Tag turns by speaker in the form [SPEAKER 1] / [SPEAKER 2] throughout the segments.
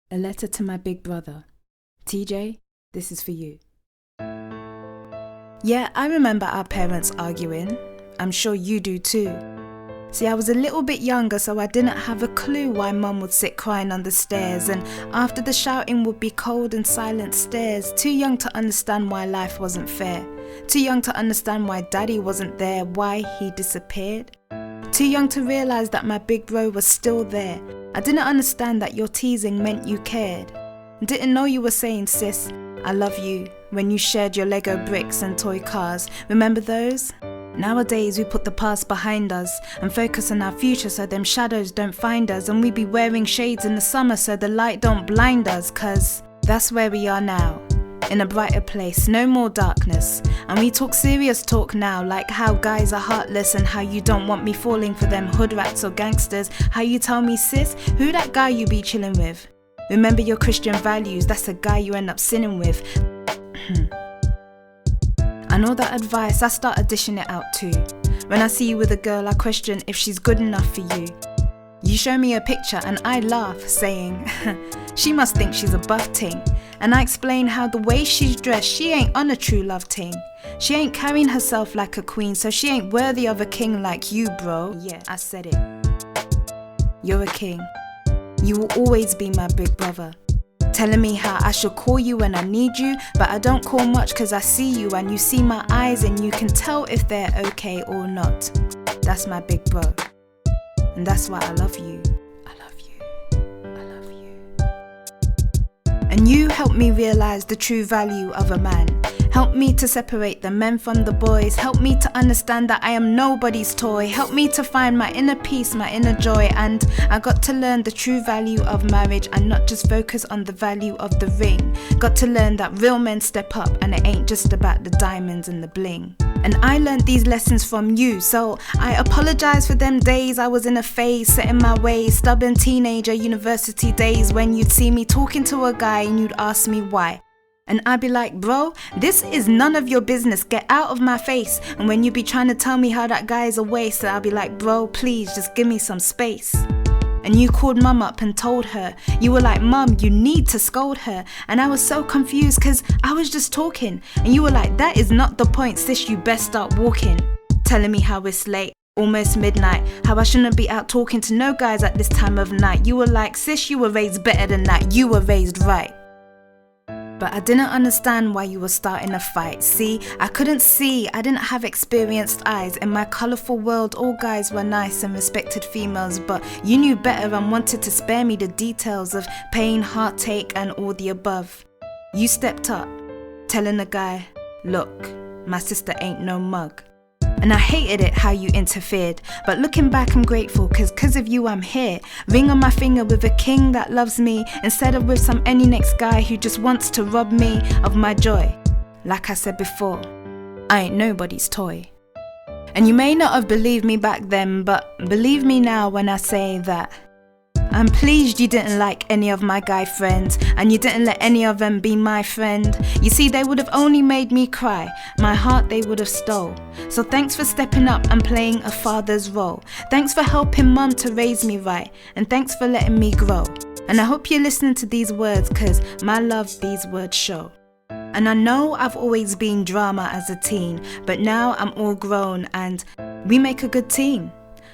[SPEAKER 1] A letter to my big brother. TJ, this is for you. Yeah, I remember our parents arguing. I'm sure you do too. See, I was a little bit younger, so I didn't have a clue why Mum would sit crying on the stairs, and after the shouting would be cold and silent stares. Too young to understand why life wasn't fair. Too young to understand why Daddy wasn't there, why he disappeared. Too young to realise that my big bro was still there. I didn't understand that your teasing meant you cared. Didn't know you were saying, sis, I love you, when you shared your Lego bricks and toy cars. Remember those? Nowadays we put the past behind us and focus on our future so them shadows don't find us, and we be wearing shades in the summer so the light don't blind us, cause that's where we are now, in a brighter place, no more darkness. And we talk serious talk now, like how guys are heartless and how you don't want me falling for them hood rats or gangsters. How you tell me, sis, who that guy you be chilling with? Remember your Christian values, that's a guy you end up sinning with. And all that advice, I started dishing it out too. When I see you with a girl, I question if she's good enough for you. You show me a picture and I laugh, saying, she must think she's a buff ting. And I explain how the way she's dressed, she ain't on a true love ting. She ain't carrying herself like a queen, so she ain't worthy of a king like you, bro. Yeah, I said it. You're a king. You will always be my big brother. Telling me how I should call you when I need you, but I don't call much cause I see you and you see my eyes and you can tell if they're okay or not. That's my big bro. And that's why I love you. I love you. I love you. And you helped me realise the true value of a man. Help me to separate the men from the boys. Help me to understand that I am nobody's toy. Help me to find my inner peace, my inner joy. And I got to learn the true value of marriage and not just focus on the value of the ring. Got to learn that real men step up and it ain't just about the diamonds and the bling. And I learned these lessons from you, so I apologize for them days I was in a phase, set in my ways, stubborn teenager university days when you'd see me talking to a guy and you'd ask me why. And I'd be like, bro, this is none of your business, get out of my face. And when you'd be trying to tell me how that guy is a waste, I'd be like, bro, please just give me some space. And you called mum up and told her. You were like, mum, you need to scold her. And I was so confused cause I was just talking. And you were like, that is not the point, sis, you best start walking. Telling me how it's late, almost midnight, how I shouldn't be out talking to no guys at this time of night. You were like, sis, you were raised better than that, you were raised right. But I didn't understand why you were starting a fight. See, I couldn't see, I didn't have experienced eyes. In my colourful world, all guys were nice and respected females, but you knew better and wanted to spare me the details of pain, heartache and all the above. You stepped up, telling the guy, look, my sister ain't no mug. And I hated it how you interfered, but looking back I'm grateful cause of you I'm here. Ring on my finger with a king that loves me, instead of with some any next guy who just wants to rob me of my joy. Like I said before, I ain't nobody's toy. And you may not have believed me back then, but believe me now when I say that I'm pleased you didn't like any of my guy friends, and you didn't let any of them be my friend. You see, they would have only made me cry, my heart they would have stole. So thanks for stepping up and playing a father's role. Thanks for helping mum to raise me right, and thanks for letting me grow. And I hope you're listening to these words cause my love these words show. And I know I've always been drama as a teen, but now I'm all grown and we make a good team.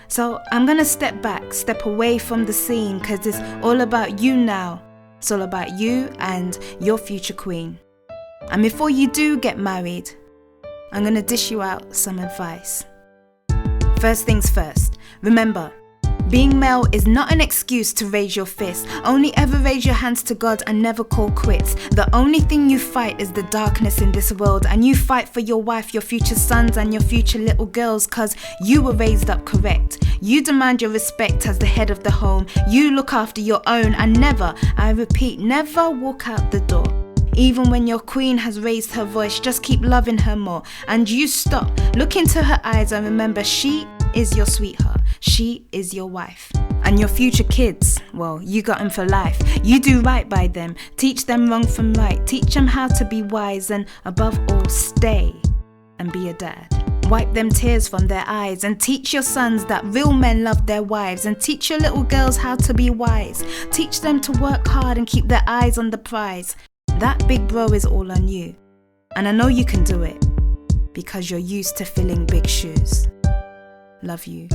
[SPEAKER 1] So I'm gonna step back, step away from the scene, cause it's all about you now. It's all about you and your future queen. And before you do get married, I'm gonna dish you out some advice. First things first, remember, being male is not an excuse to raise your fist. Only ever raise your hands to God and never call quits. The only thing you fight is the darkness in this world, and you fight for your wife, your future sons and your future little girls, cause you were raised up correct. You demand your respect as the head of the home. You look after your own and never, I repeat, never walk out the door. Even when your queen has raised her voice, just keep loving her more. And you stop, look into her eyes and remember she is your sweetheart. She is your wife. And your future kids, well, you got them for life. You do right by them. Teach them wrong from right. Teach them how to be wise and above all, stay and be a dad. wipe them tears from their eyes, and teach your sons that real men love their wives, and teach your little girls how to be wise. Teach them to work hard and keep their eyes on the prize. That big bro is all on you, and I know you can do it because you're used to filling big shoes. Love you.